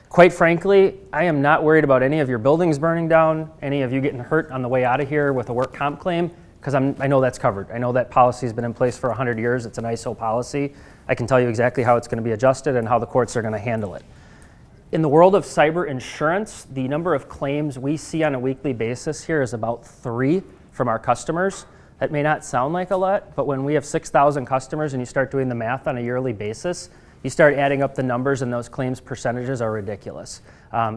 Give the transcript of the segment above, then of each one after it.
Quite frankly, I am not worried about any of your buildings burning down, any of you getting hurt on the way out of here with a work comp claim, because I know that's covered. I know that policy has been in place for 100 years. It's an ISO policy. I can tell you exactly how it's going to be adjusted and how the courts are going to handle it. In the world of cyber insurance, the number of claims we see on a weekly basis here is about 3 from our customers. That may not sound like a lot, but when we have 6,000 customers and you start doing the math on a yearly basis, you start adding up the numbers and those claims percentages are ridiculous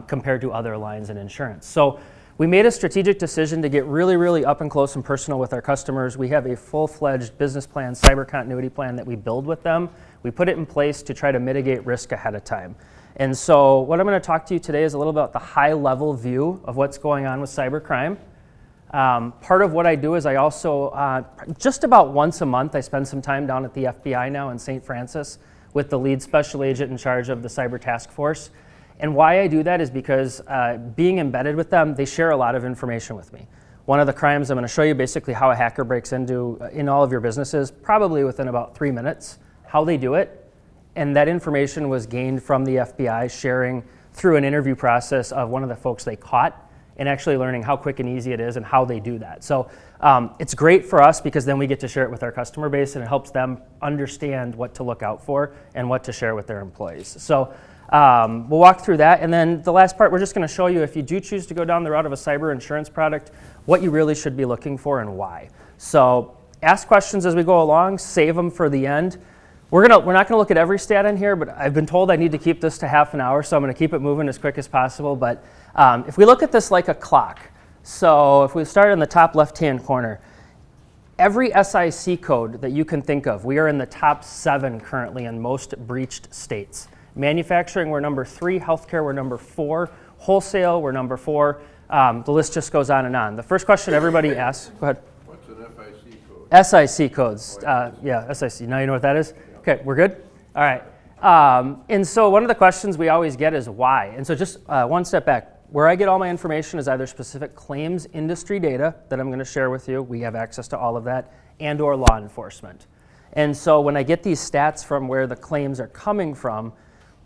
compared to other lines in insurance. So we made a strategic decision to get really, really up and close and personal with our customers. We have a full-fledged business plan, cyber continuity plan that we build with them. We put it in place to try to mitigate risk ahead of time. And so what I'm going to talk to you today is a little about the high-level view of what's going on with cybercrime. Part of what I do is I also, just about once a month, I spend some time down at the FBI now in St. Francis with the lead special agent in charge of the cyber task force. And why I do that is because being embedded with them, they share a lot of information with me. One of the crimes, I'm going to show you basically how a hacker breaks into in all of your businesses, probably within about 3 minutes, how they do it. And that information was gained from the FBI sharing through an interview process of one of the folks they caught and actually learning how quick and easy it is and how they do that. So it's great for us because then we get to share it with our customer base and it helps them understand what to look out for and what to share with their employees. So we'll walk through that. And then the last part, we're just going to show you if you do choose to go down the route of a cyber insurance product, what you really should be looking for and why. So ask questions as we go along, save them for the end. We're not going to look at every stat in here, but I've been told I need to keep this to half an hour, so I'm going to keep it moving as quick as possible. But if we look at this like a clock, so if we start in the top left-hand corner, every SIC code that you can think of, we are in the top 7 currently in most breached states. Manufacturing, we're number 3. Healthcare, we're number 4. Wholesale, we're number 4. The list just goes on and on. The first question everybody asks, go ahead. What's an FIC code? SIC codes, yeah, SIC. Now you know what that is? Okay, we're good? All right. And so one of the questions we always get is why? And so just one step back. Where I get all my information is either specific claims industry data that I'm going to share with you. We have access to all of that, and or law enforcement. And so when I get these stats from where the claims are coming from,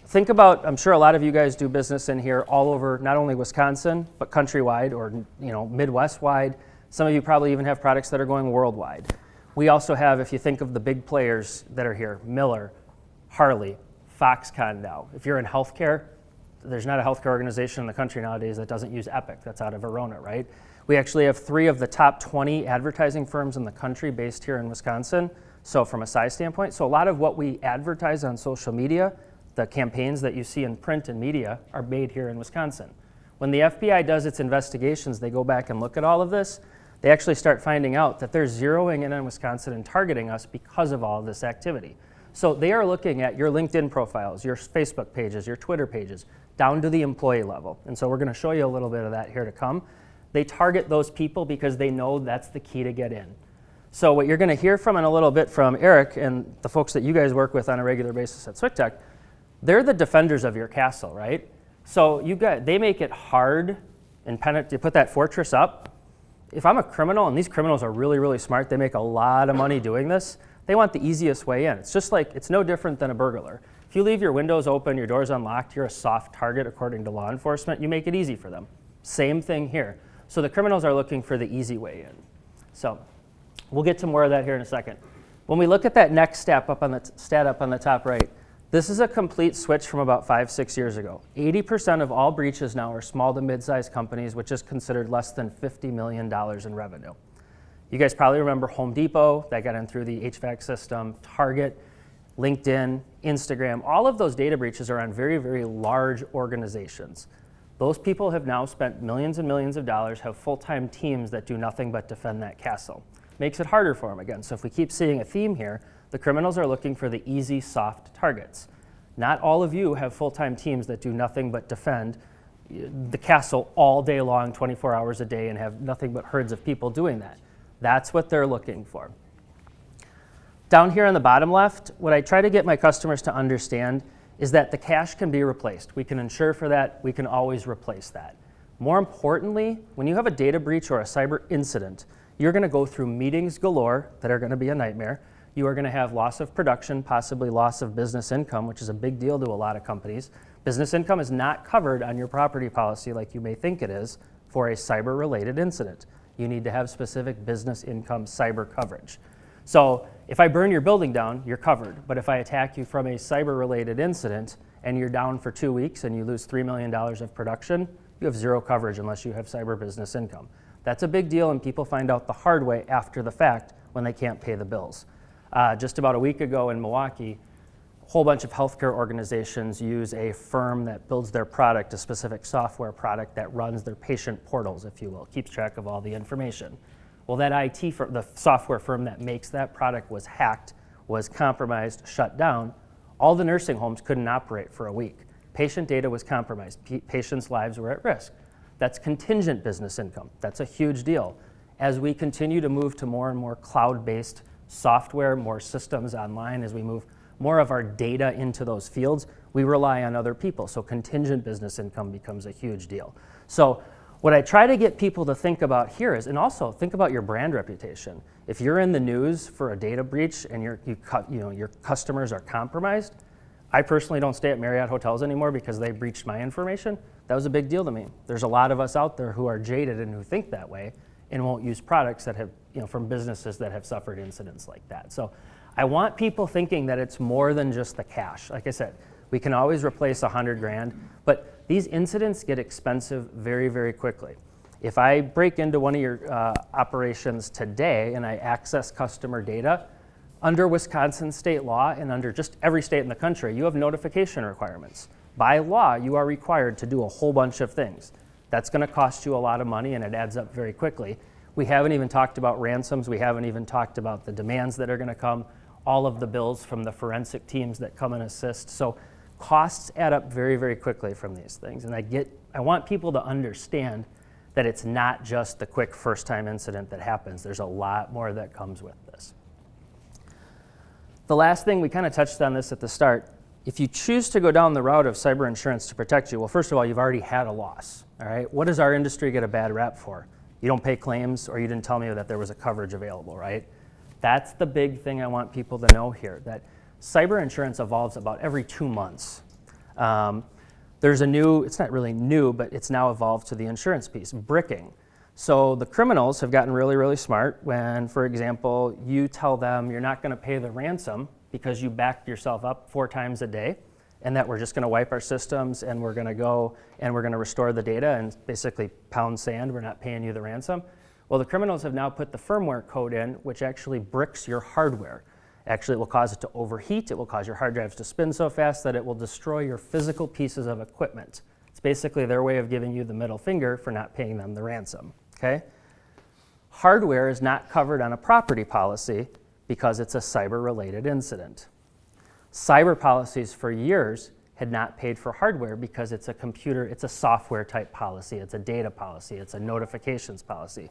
think about, I'm sure a lot of you guys do business in here all over, not only Wisconsin, but countrywide or Midwest-wide. Some of you probably even have products that are going worldwide. We also have, if you think of the big players that are here, Miller, Harley, Foxconn now. If you're in healthcare, there's not a healthcare organization in the country nowadays that doesn't use Epic. That's out of Verona, right? We actually have 3 of the top 20 advertising firms in the country based here in Wisconsin. So from a size standpoint, so a lot of what we advertise on social media, the campaigns that you see in print and media are made here in Wisconsin. When the FBI does its investigations, they go back and look at all of this. They actually start finding out that they're zeroing in on Wisconsin and targeting us because of all of this activity. So they are looking at your LinkedIn profiles, your Facebook pages, your Twitter pages, down to the employee level. And so we're going to show you a little bit of that here to come. They target those people because they know that's the key to get in. So what you're going to hear from in a little bit from Eric and the folks that you guys work with on a regular basis at SwickTech, they're the defenders of your castle, right? So they make it hard and to put that fortress up. If I'm a criminal, and these criminals are really, really smart, they make a lot of money doing this, they want the easiest way in. It's just like, it's no different than a burglar. If you leave your windows open, your doors unlocked, you're a soft target according to law enforcement, you make it easy for them. Same thing here. So the criminals are looking for the easy way in. So we'll get to more of that here in a second. When we look at that next stat up on the top right, this is a complete switch from about 5-6 years ago. 80% of all breaches now are small to mid-sized companies, which is considered less than $50 million in revenue. You guys probably remember Home Depot, that got in through the HVAC system, Target, LinkedIn, Instagram. All of those data breaches are on very, very large organizations. Those people have now spent millions and millions of dollars, have full-time teams that do nothing but defend that castle. Makes it harder for them again. So if we keep seeing a theme here, the criminals are looking for the easy, soft targets. Not all of you have full-time teams that do nothing but defend the castle all day long, 24 hours a day, and have nothing but herds of people doing that. That's what they're looking for. Down here on the bottom left, what I try to get my customers to understand is that the cache can be replaced. We can insure for that. We can always replace that. More importantly, when you have a data breach or a cyber incident, you're going to go through meetings galore that are going to be a nightmare. You are going to have loss of production, possibly loss of business income, which is a big deal to a lot of companies. Business income is not covered on your property policy like you may think it is for a cyber-related incident. You need to have specific business income cyber coverage. So if I burn your building down, you're covered. But if I attack you from a cyber-related incident and you're down for 2 weeks and you lose $3 million of production, you have zero coverage unless you have cyber business income. That's a big deal, and people find out the hard way after the fact when they can't pay the bills. Just about a week ago in Milwaukee, a whole bunch of healthcare organizations use a firm that builds their product, a specific software product that runs their patient portals, if you will, keeps track of all the information. Well, that IT firm, the software firm that makes that product was hacked, was compromised, shut down. All the nursing homes couldn't operate for a week. Patient data was compromised. Patients' lives were at risk. That's contingent business income. That's a huge deal. As we continue to move to more and more cloud-based software, more systems online, as we move more of our data into those fields, we rely on other people. So contingent business income becomes a huge deal. So what I try to get people to think about here is, and also think about your brand reputation. If you're in the news for a data breach and your customers are compromised, I personally don't stay at Marriott hotels anymore because they breached my information. That was a big deal to me. There's a lot of us out there who are jaded and who think that way and won't use products that have, from businesses that have suffered incidents like that. So I want people thinking that it's more than just the cash. Like I said, we can always replace $100,000, but these incidents get expensive very, very quickly. If I break into one of your operations today and I access customer data, under Wisconsin state law and under just every state in the country, you have notification requirements. By law, you are required to do a whole bunch of things. That's going to cost you a lot of money and it adds up very quickly. We haven't even talked about ransoms. We haven't even talked about the demands that are going to come, all of the bills from the forensic teams that come and assist. So costs add up very, very quickly from these things. And I want people to understand that it's not just the quick first-time incident that happens. There's a lot more that comes with this. The last thing, we kind of touched on this at the start. If you choose to go down the route of cyber insurance to protect you, well, first of all, you've already had a loss, all right? What does our industry get a bad rap for? You don't pay claims, or you didn't tell me that there was a coverage available, right? That's the big thing I want people to know here, that cyber insurance evolves about every 2 months. There's a new, it's not really new, but it's now evolved to the insurance piece, bricking. So the criminals have gotten really, really smart when, for example, you tell them you're not going to pay the ransom because you backed yourself up 4 times a day, and that we're just going to wipe our systems and we're going to go and we're going to restore the data and basically pound sand, we're not paying you the ransom. Well, the criminals have now put the firmware code in, which actually bricks your hardware. Actually, it will cause it to overheat. It will cause your hard drives to spin so fast that it will destroy your physical pieces of equipment. It's basically their way of giving you the middle finger for not paying them the ransom, okay? Hardware is not covered on a property policy because it's a cyber-related incident. Cyber policies for years had not paid for hardware because it's a software type policy, it's a data policy, it's a notifications policy.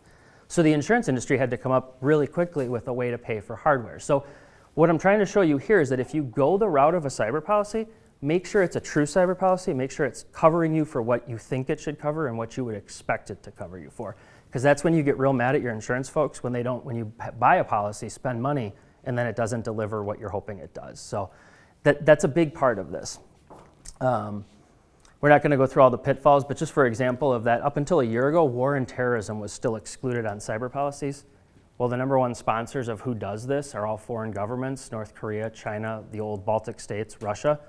So the insurance industry had to come up really quickly with a way to pay for hardware. So what I'm trying to show you here is that if you go the route of a cyber policy, make sure it's a true cyber policy, make sure it's covering you for what you think it should cover and what you would expect it to cover you for. Because that's when you get real mad at your insurance folks, when you buy a policy, spend money, and then it doesn't deliver what you're hoping it does. So that's a big part of this. We're not going to go through all the pitfalls, but just for example of that, up until a year ago, war and terrorism was still excluded on cyber policies. Well, the number one sponsors of who does this are all foreign governments, North Korea, China, the old Baltic states, Russia.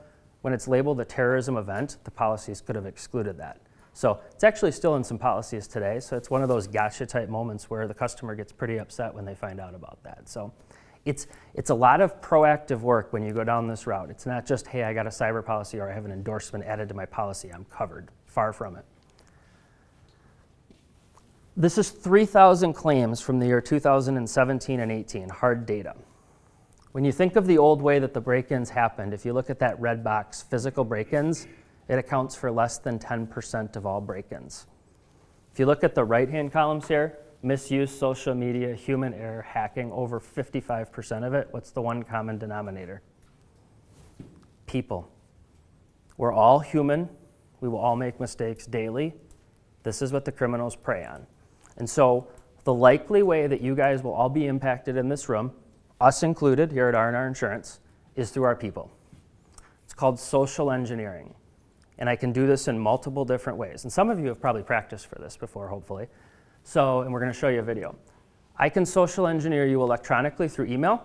When it's labeled a terrorism event, the policies could have excluded that. So it's actually still in some policies today, so it's one of those gotcha type moments where the customer gets pretty upset when they find out about that. So it's a lot of proactive work when you go down this route. It's not just, hey, I got a cyber policy or I have an endorsement added to my policy, I'm covered. Far from it. This is 3,000 claims from the year 2017 and 18, hard data. When you think of the old way that the break-ins happened, if you look at that red box, physical break-ins, it accounts for less than 10% of all break-ins. If you look at the right-hand columns here, misuse, social media, human error, hacking, over 55% of it. What's the one common denominator? People. We're all human. We will all make mistakes daily. This is what the criminals prey on. And so the likely way that you guys will all be impacted in this room, us included here at R&R Insurance, is through our people. It's called social engineering. And I can do this in multiple different ways. And some of you have probably practiced for this before, hopefully. So, and we're going to show you a video. I can social engineer you electronically through email,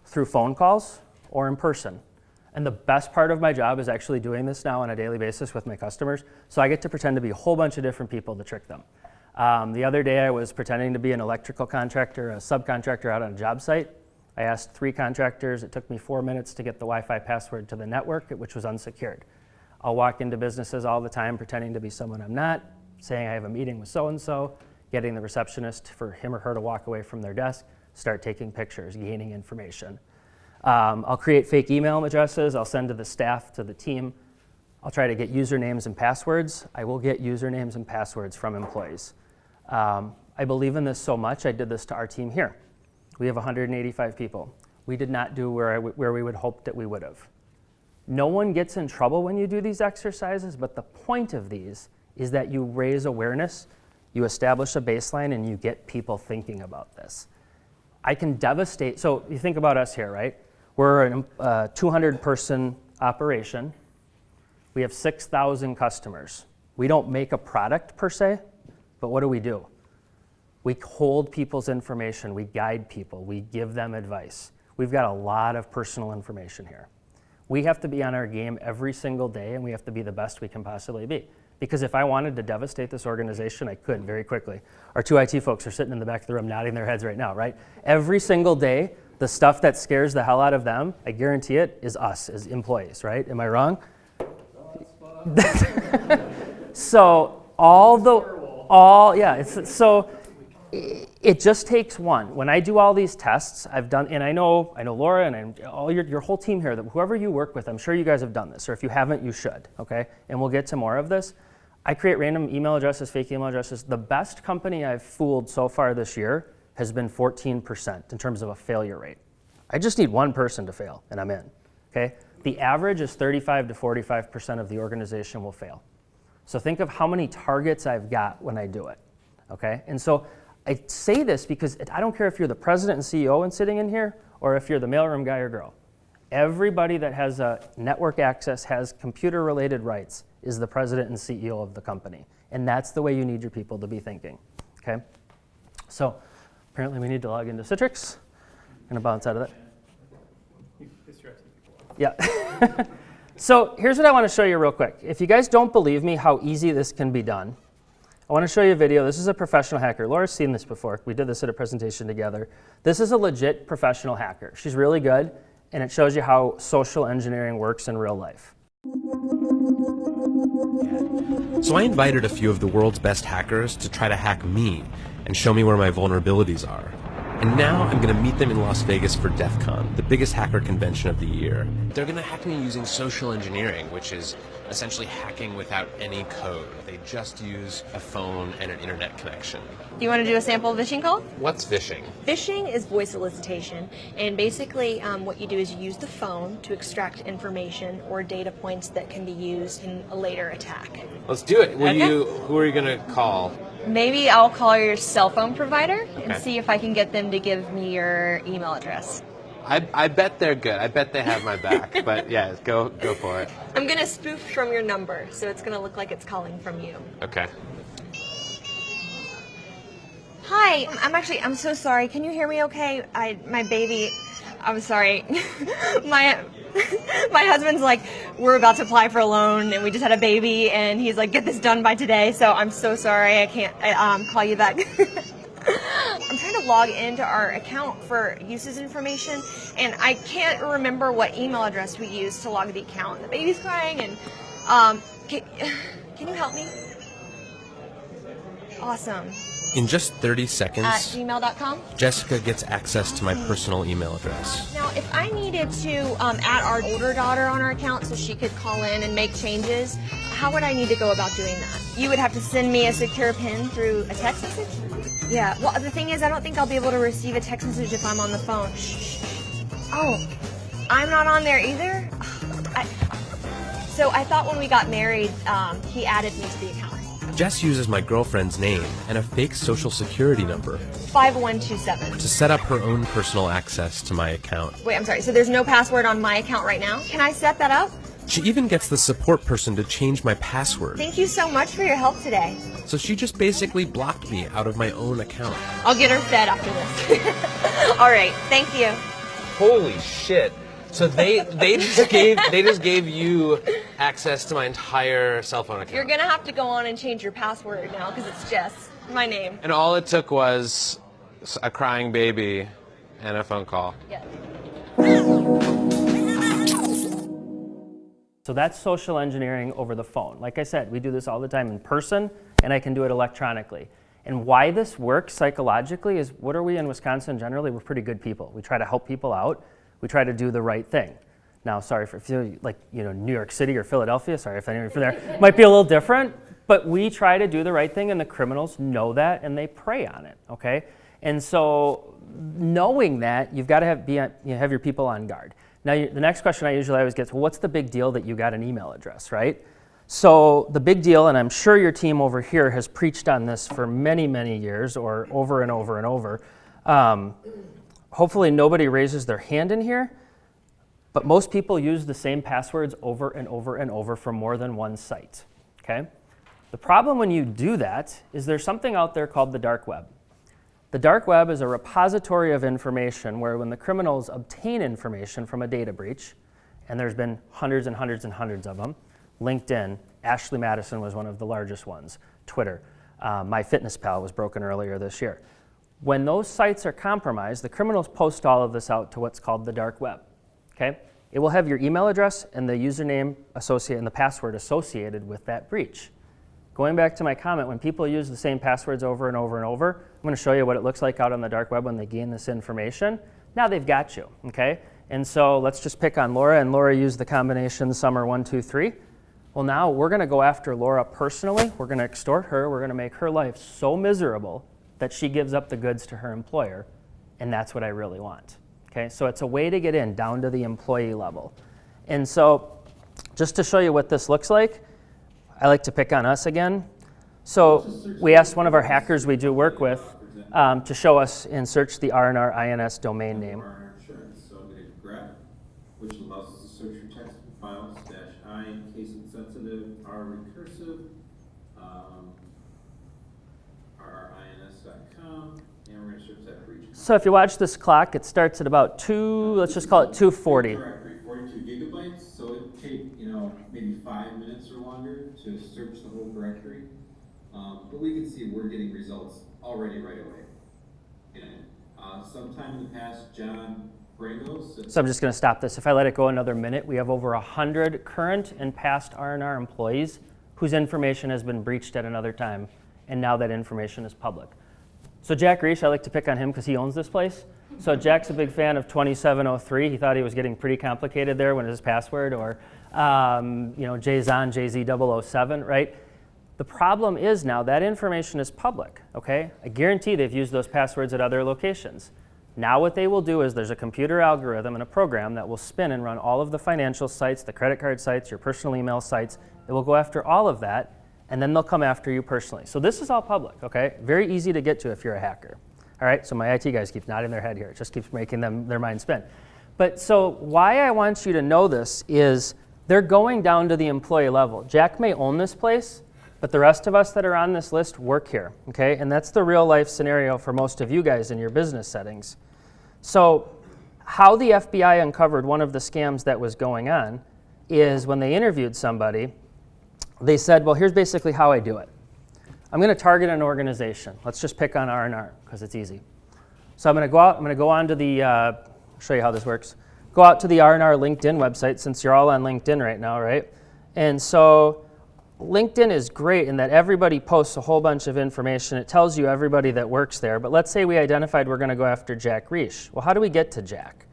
through phone calls, or in person. And the best part of my job is actually doing this now on a daily basis with my customers. So I get to pretend to be a whole bunch of different people to trick them. The other day I was pretending to be an electrical contractor, a subcontractor out on a job site. I asked 3 contractors. It took me 4 minutes to get the Wi-Fi password to the network, which was unsecured. I'll walk into businesses all the time pretending to be someone I'm not, saying I have a meeting with so-and-so, getting the receptionist for him or her to walk away from their desk, start taking pictures, gaining information. I'll create fake email addresses. I'll send to the staff, to the team. I'll try to get usernames and passwords. I will get usernames and passwords from employees. I believe in this so much, I did this to our team here. We have 185 people. We did not do where we would hope that we would have. No one gets in trouble when you do these exercises, but the point of these is that you raise awareness, you establish a baseline, and you get people thinking about this. I can devastate, so you think about us here, right? We're a 200-person operation. We have 6,000 customers. We don't make a product per se, but what do? We hold people's information, we guide people, we give them advice. We've got a lot of personal information here. We have to be on our game every single day, and we have to be the best we can possibly be. Because if I wanted to devastate this organization, I could very quickly. Our 2 IT folks are sitting in the back of the room nodding their heads right now, right? Every single day, the stuff that scares the hell out of them, I guarantee it, is us as employees, right? Am I wrong? So it just takes one. When I do all these tests, I've done, and I know Laura and all your whole team here, that whoever you work with, I'm sure you guys have done this, or if you haven't, you should, okay? And we'll get to more of this. I create random email addresses, fake email addresses. The best company I've fooled so far this year has been 14% in terms of a failure rate. I just need one person to fail, and I'm in, okay? The average is 35 to 45% of the organization will fail. So think of how many targets I've got when I do it, okay? And so I say this because I don't care if you're the president and CEO and sitting in here, or if you're the mailroom guy or girl. Everybody that has a network access, has computer-related rights, is the president and CEO of the company. And that's the way you need your people to be thinking, okay? So apparently we need to log into Citrix. I'm gonna bounce out of that. Yeah. So here's what I wanna show you real quick. If you guys don't believe me how easy this can be done, I want to show you a video. This is a professional hacker. Laura's seen this before. We did this at a presentation together. This is a legit professional hacker. She's really good, and it shows you how social engineering works in real life. So I invited a few of the world's best hackers to try to hack me and show me where my vulnerabilities are. And now I'm going to meet them in Las Vegas for DEF CON, the biggest hacker convention of the year. They're going to hack me using social engineering, which is essentially hacking without any code. They just use a phone and an internet connection. Do you want to do a sample phishing call? What's phishing? Phishing is voice solicitation, and basically what you do is you use the phone to extract information or data points that can be used in a later attack. Let's do it. Okay. Who are you going to call? Maybe I'll call your cell phone provider and Okay. see if I can get them to give me your email address. I bet they're good. I bet they have my back. But yeah, go for it. I'm going to spoof from your number, so it's going to look like it's calling from you. Okay. Hi, I'm so sorry. Can you hear me okay? My baby, I'm sorry. my husband's like, we're about to apply for a loan and we just had a baby and he's like, get this done by today. So I'm so sorry. I can't call you back. I'm trying to log into our account for uses information and I can't remember what email address we used to log the account. The baby's crying and can you help me? Awesome. In just 30 seconds, At gmail.com. Jessica gets access to my personal email address. Now, if I needed to add our older daughter on our account so she could call in and make changes, how would I need to go about doing that? You would have to send me a secure PIN through a text message? Yeah, well, the thing is, I don't think I'll be able to receive a text message if I'm on the phone. Shh. Oh, I'm not on there either? So I thought when we got married, he added me to the account. Jess uses my girlfriend's name and a fake social security number 5127. to set up her own personal access to my account. Wait, I'm sorry. So there's no password on my account right now? Can I set that up? She even gets the support person to change my password. Thank you so much for your help today. So she just basically blocked me out of my own account. I'll get her fed after this. All right, thank you. Holy shit. So they just gave you access to my entire cell phone account. You're gonna have to go on and change your password now because it's Jess, my name. And all it took was a crying baby and a phone call. Yeah. So that's social engineering over the phone. Like I said, we do this all the time in person, and I can do it electronically. And why this works psychologically is, what are we in Wisconsin generally? We're pretty good people. We try to help people out. We try to do the right thing. Now, sorry for if you're like, New York City or Philadelphia, sorry if anyone from there, might be a little different, but we try to do the right thing, and the criminals know that, and they prey on it, okay? And so knowing that, you've got to have your people on guard. Now, the next question I usually always get is, well, what's the big deal that you got an email address, right? So the big deal, and I'm sure your team over here has preached on this for many, many years, or over and over and over. Hopefully nobody raises their hand in here, but most people use the same passwords over and over and over for more than one site, okay? The problem when you do that is there's something out there called the dark web. The dark web is a repository of information where when the criminals obtain information from a data breach, and there's been hundreds and hundreds and hundreds of them, LinkedIn, Ashley Madison was one of the largest ones, Twitter, MyFitnessPal was broken earlier this year. When those sites are compromised, the criminals post all of this out to what's called the dark web, okay? It will have your email address and the username and the password associated with that breach. Going back to my comment, when people use the same passwords over and over and over, I'm going to show you what it looks like out on the dark web when they gain this information. Now they've got you, okay? And so let's just pick on Laura, and Laura used the combination summer123. Well, now we're going to go after Laura personally. We're going to extort her. We're going to make her life so miserable that she gives up the goods to her employer, and that's what I really want, okay? So it's a way to get in down to the employee level. And so just to show you what this looks like, I like to pick on us again. So we asked one of our hackers we do work with to show us and search the R&R INS domain name. R&R Insurance, so I'm going to hit grep, which allows us to search for text files, -I in case it's sensitive, R recursive, rrins.com, and we're going to search that for each. So if you watch this clock, it starts at about let's just call it 2:40. Directory, 42 gigabytes, so it'd take, maybe 5 minutes or longer to search the whole directory. But we can see we're getting results already right away. Sometime in the past, John Brangos. So I'm just going to stop this. If I let it go another minute, we have over 100 current and past R&R employees whose information has been breached at another time, and now that information is public. So Jack Reich, I like to pick on him because he owns this place. So Jack's a big fan of 2703. He thought he was getting pretty complicated there when his password, or JZON, JZ007, right? The problem is now that information is public, okay? I guarantee they've used those passwords at other locations. Now what they will do is there's a computer algorithm and a program that will spin and run all of the financial sites, the credit card sites, your personal email sites. It will go after all of that, and then they'll come after you personally. So this is all public, okay? Very easy to get to if you're a hacker. All right, so my IT guys keep nodding their head here. It just keeps making their mind spin. But so why I want you to know this is they're going down to the employee level. Jack may own this place, but the rest of us that are on this list work here, okay? And that's the real life scenario for most of you guys in your business settings. So how the FBI uncovered one of the scams that was going on is when they interviewed somebody, they said, well, here's basically how I do it. I'm going to target an organization. Let's just pick on R&R because it's easy. So I'm going to go out, I'm going to go on to the, show you how this works. Go out to the R&R LinkedIn website since you're all on LinkedIn right now, right? And so LinkedIn is great in that everybody posts a whole bunch of information. It tells you everybody that works there. But let's say we identified we're going to go after Jack Reich. Well, how do we get to Jack?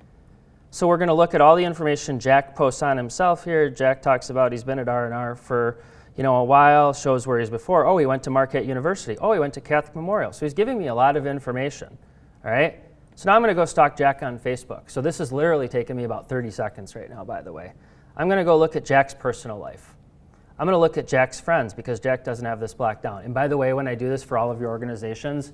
So we're going to look at all the information Jack posts on himself here. Jack talks about he's been at R&R for a while, shows where he's before. Oh, he went to Marquette University. Oh, he went to Catholic Memorial. So he's giving me a lot of information, all right? So now I'm going to go stalk Jack on Facebook. So this is literally taking me about 30 seconds right now, by the way. I'm going to go look at Jack's personal life. I'm going to look at Jack's friends because Jack doesn't have this blocked down. And by the way, when I do this for all of your organizations,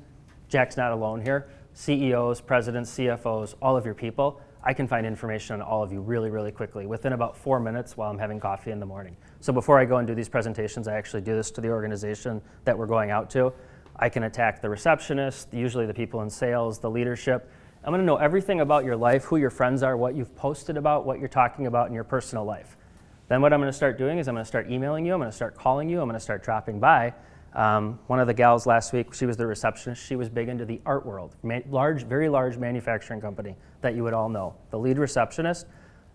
Jack's not alone here. CEOs, presidents, CFOs, all of your people, I can find information on all of you really, really quickly within about 4 minutes while I'm having coffee in the morning. So before I go and do these presentations, I actually do this to the organization that we're going out to. I can attack the receptionist, usually the people in sales, the leadership. I'm gonna know everything about your life, who your friends are, what you've posted about, what you're talking about in your personal life. Then what I'm gonna start doing is I'm gonna start emailing you, I'm gonna start calling you, I'm gonna start dropping by. One of the gals last week, she was the receptionist, she was big into the art world, very large manufacturing company that you would all know. The lead receptionist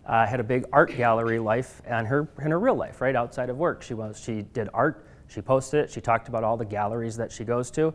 had a big art gallery life in her real life, right outside of work. She did art, she posted it, she talked about all the galleries that she goes to.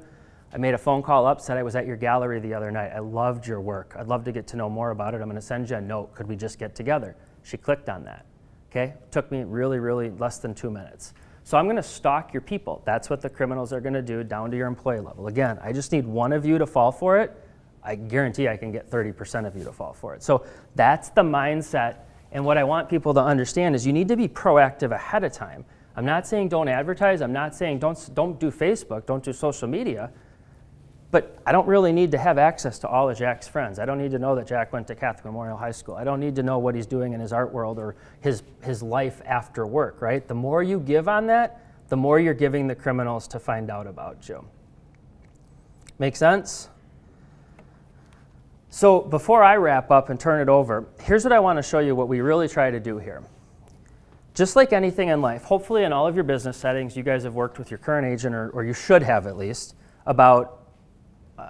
I made a phone call up, said I was at your gallery the other night. I loved your work. I'd love to get to know more about it. I'm gonna send you a note. Could we just get together? She clicked on that, okay? Took me really, really less than 2 minutes. So I'm gonna stalk your people. That's what the criminals are gonna do down to your employee level. Again, I just need one of you to fall for it. I guarantee I can get 30% of you to fall for it. So that's the mindset. And what I want people to understand is you need to be proactive ahead of time. I'm not saying don't advertise. I'm not saying don't do Facebook, don't do social media. But I don't really need to have access to all of Jack's friends. I don't need to know that Jack went to Catholic Memorial High School. I don't need to know what he's doing in his art world or his life after work, right? The more you give on that, the more you're giving the criminals to find out about you. Make sense? So before I wrap up and turn it over, here's what I want to show you what we really try to do here. Just like anything in life, hopefully in all of your business settings, you guys have worked with your current agent, or you should have at least, about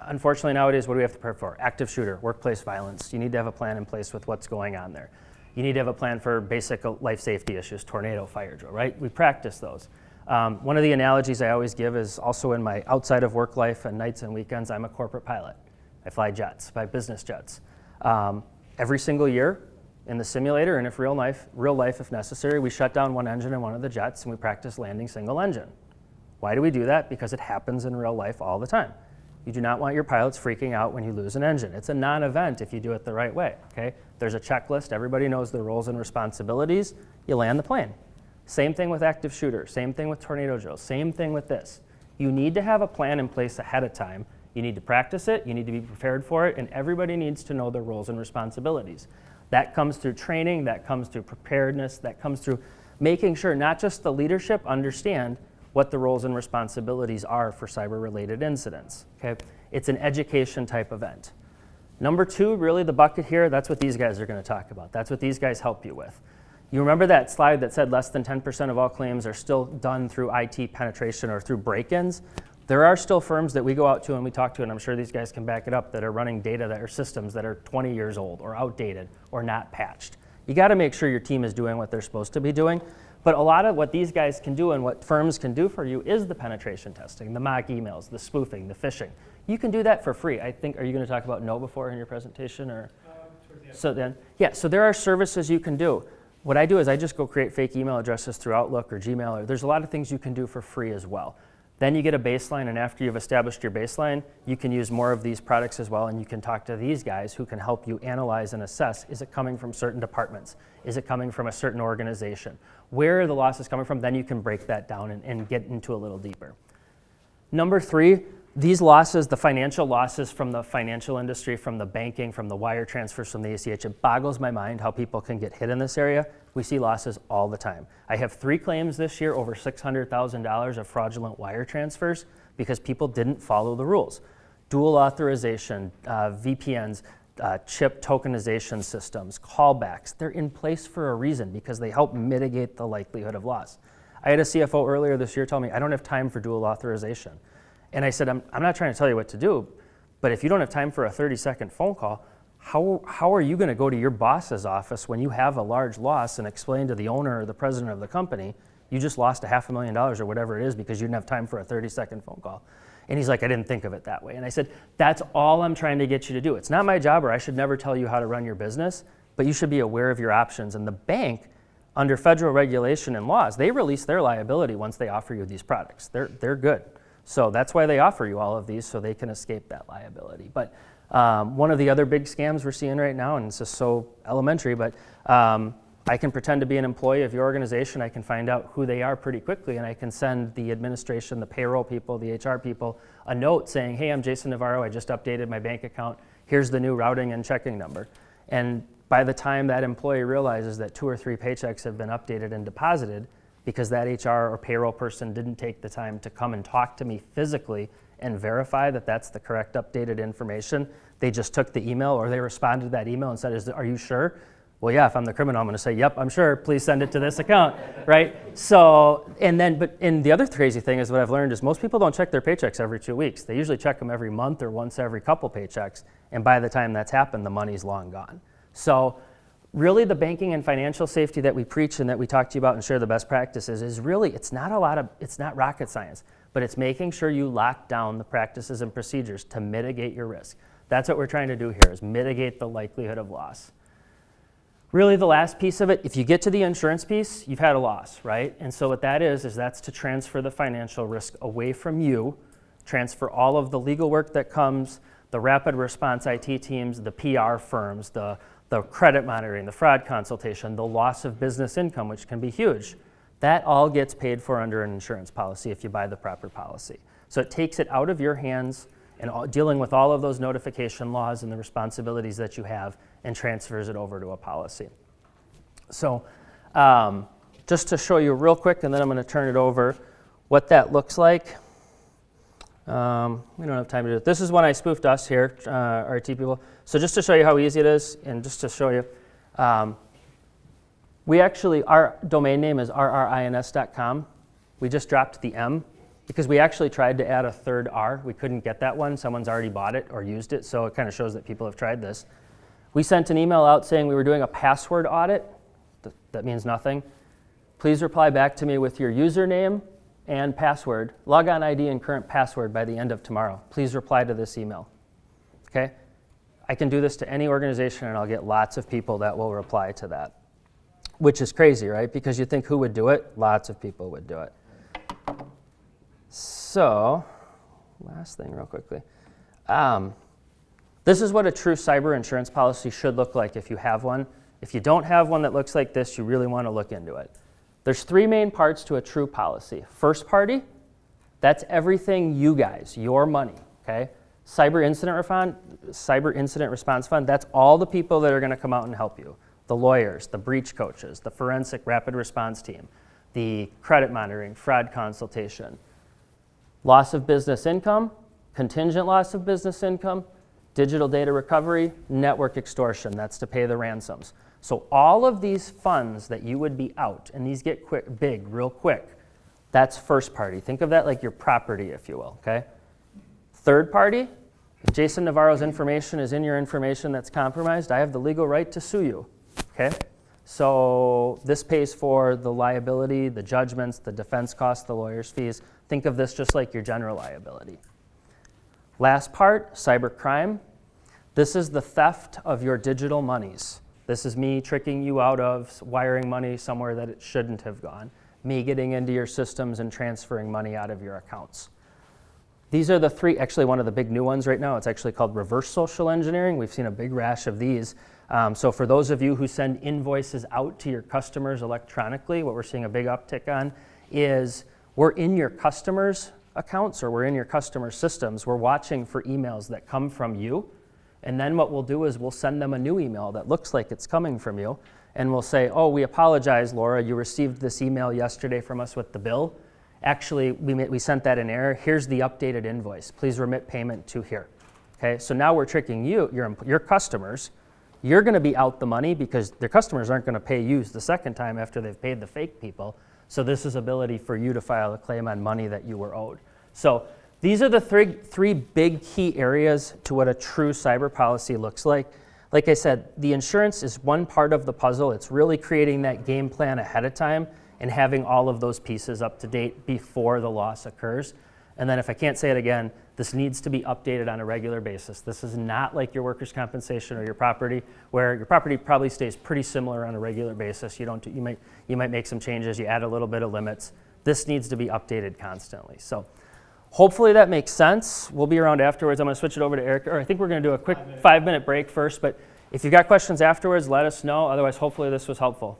unfortunately nowadays, what do we have to prepare for? Active shooter, workplace violence. You need to have a plan in place with what's going on there. You need to have a plan for basic life safety issues, tornado, fire drill, right? We practice those. One of the analogies I always give is also in my outside of work life and nights and weekends, I'm a corporate pilot. I fly jets, fly business jets. Every single year in the simulator and if real life if necessary, we shut down one engine in one of the jets and we practice landing single engine. Why do we do that? Because it happens in real life all the time. You do not want your pilots freaking out when you lose an engine. It's a non-event if you do it the right way, okay? There's a checklist, everybody knows their roles and responsibilities, you land the plane. Same thing with active shooter, same thing with tornado drills, same thing with this. You need to have a plan in place ahead of time. You need to practice it, you need to be prepared for it, and everybody needs to know their roles and responsibilities. That comes through training, that comes through preparedness, that comes through making sure not just the leadership understand what the roles and responsibilities are for cyber-related incidents, okay? It's an education type event. Number two, really the bucket here, that's what these guys are gonna talk about. That's what these guys help you with. You remember that slide that said less than 10% of all claims are still done through IT penetration or through break-ins? There are still firms that we go out to and we talk to, and I'm sure these guys can back it up, that are running data that are systems that are 20 years old or outdated or not patched. You gotta make sure your team is doing what they're supposed to be doing. But a lot of what these guys can do and what firms can do for you is the penetration testing, the mock emails, the spoofing, the phishing. You can do that for free. I think, are you going to talk about no before in your presentation? Or? So then, yeah, so there are services you can do. What I do is I just go create fake email addresses through Outlook or Gmail. Or there's a lot of things you can do for free as well. Then you get a baseline, and after you've established your baseline, you can use more of these products as well, and you can talk to these guys who can help you analyze and assess, is it coming from certain departments? Is it coming from a certain organization? Where are the losses coming from? Then you can break that down and get into a little deeper. Number three, these losses, the financial losses from the financial industry, from the banking, from the wire transfers, from the ACH, it boggles my mind how people can get hit in this area. We see losses all the time. I have 3 claims this year, over $600,000 of fraudulent wire transfers because people didn't follow the rules. Dual authorization, VPNs, chip tokenization systems, callbacks, they're in place for a reason because they help mitigate the likelihood of loss. I had a CFO earlier this year tell me, I don't have time for dual authorization. And I said, I'm not trying to tell you what to do, but if you don't have time for a 30-second phone call, how are you going to go to your boss's office when you have a large loss and explain to the owner or the president of the company, you just lost $500,000 or whatever it is because you didn't have time for a 30-second phone call? And he's like, I didn't think of it that way. And I said, that's all I'm trying to get you to do. It's not my job, or I should never tell you how to run your business, but you should be aware of your options. And the bank, under federal regulation and laws, they release their liability once they offer you these products. They're good. So that's why they offer you all of these, so they can escape that liability. But one of the other big scams we're seeing right now, and it's just so elementary, but I can pretend to be an employee of your organization. I can find out who they are pretty quickly, and I can send the administration, the payroll people, the HR people, a note saying, hey, I'm Jason Navarro. I just updated my bank account. Here's the new routing and checking number. And by the time that employee realizes that 2 or 3 paychecks have been updated and deposited because that HR or payroll person didn't take the time to come and talk to me physically and verify that that's the correct updated information, they just took the email or they responded to that email and said, are you sure? Well, yeah, if I'm the criminal, I'm going to say, yep, I'm sure. Please send it to this account, right? So, and the other crazy thing is what I've learned is most people don't check their paychecks every 2 weeks. They usually check them every month or once every couple paychecks. And by the time that's happened, the money's long gone. So really the banking and financial safety that we preach and that we talk to you about and share the best practices is really, it's not rocket science, but it's making sure you lock down the practices and procedures to mitigate your risk. That's what we're trying to do here, is mitigate the likelihood of loss. Really the last piece of it, if you get to the insurance piece, you've had a loss, right? And so what that is that's to transfer the financial risk away from you, transfer all of the legal work that comes, the rapid response IT teams, the PR firms, the credit monitoring, the fraud consultation, the loss of business income, which can be huge. That all gets paid for under an insurance policy if you buy the proper policy. So it takes it out of your hands and dealing with all of those notification laws and the responsibilities that you have and transfers it over to a policy. So just to show you real quick, and then I'm going to turn it over, what that looks like. We don't have time to do it. This is when I spoofed us here, RT people. So just to show you how easy it is, and just to show you, our domain name is rrins.com. We just dropped the M because we actually tried to add a third R. We couldn't get that one. Someone's already bought it or used it, so it kind of shows that people have tried this. We sent an email out saying we were doing a password audit. That means nothing. Please reply back to me with your username and password, logon ID and current password by the end of tomorrow. Please reply to this email, okay? I can do this to any organization and I'll get lots of people that will reply to that, which is crazy, right? Because you think who would do it? Lots of people would do it. So, last thing real quickly. This is what a true cyber insurance policy should look like if you have one. If you don't have one that looks like this, you really want to look into it. There's 3 main parts to a true policy. First party, that's everything you guys, your money, okay? Cyber incident response fund, that's all the people that are going to come out and help you. The lawyers, the breach coaches, the forensic rapid response team, the credit monitoring, fraud consultation. Loss of business income, contingent loss of business income, digital data recovery, network extortion, that's to pay the ransoms. So all of these funds that you would be out, and these get big real quick, that's first party. Think of that like your property, if you will, okay? Third party, if Jason Navarro's information is in your information that's compromised, I have the legal right to sue you, okay? So this pays for the liability, the judgments, the defense costs, the lawyer's fees. Think of this just like your general liability. Last part, cybercrime. This is the theft of your digital monies. This is me tricking you out of wiring money somewhere that it shouldn't have gone, me getting into your systems and transferring money out of your accounts. These are the 3, actually one of the big new ones right now, it's actually called reverse social engineering. We've seen a big rash of these. So for those of you who send invoices out to your customers electronically, what we're seeing a big uptick on is we're in your customers' accounts or we're in your customer systems. We're watching for emails that come from you. And then what we'll do is we'll send them a new email that looks like it's coming from you. And we'll say, oh, we apologize, Laura. You received this email yesterday from us with the bill. Actually, we sent that in error. Here's the updated invoice. Please remit payment to here. Okay, so now we're tricking you, your customers. You're going to be out the money because their customers aren't going to pay you the second time after they've paid the fake people. So this is ability for you to file a claim on money that you were owed. So these are the three big key areas to what a true cyber policy looks like. Like I said, the insurance is one part of the puzzle. It's really creating that game plan ahead of time and having all of those pieces up to date before the loss occurs. And then if I can't say it again, this needs to be updated on a regular basis. This is not like your workers' compensation or your property, where your property probably stays pretty similar on a regular basis. You might make some changes, you add a little bit of limits. This needs to be updated constantly. So hopefully that makes sense. We'll be around afterwards. I'm going to switch it over to Eric, or I think we're going to do a quick 5-minute break first, but if you've got questions afterwards, let us know. Otherwise, hopefully this was helpful.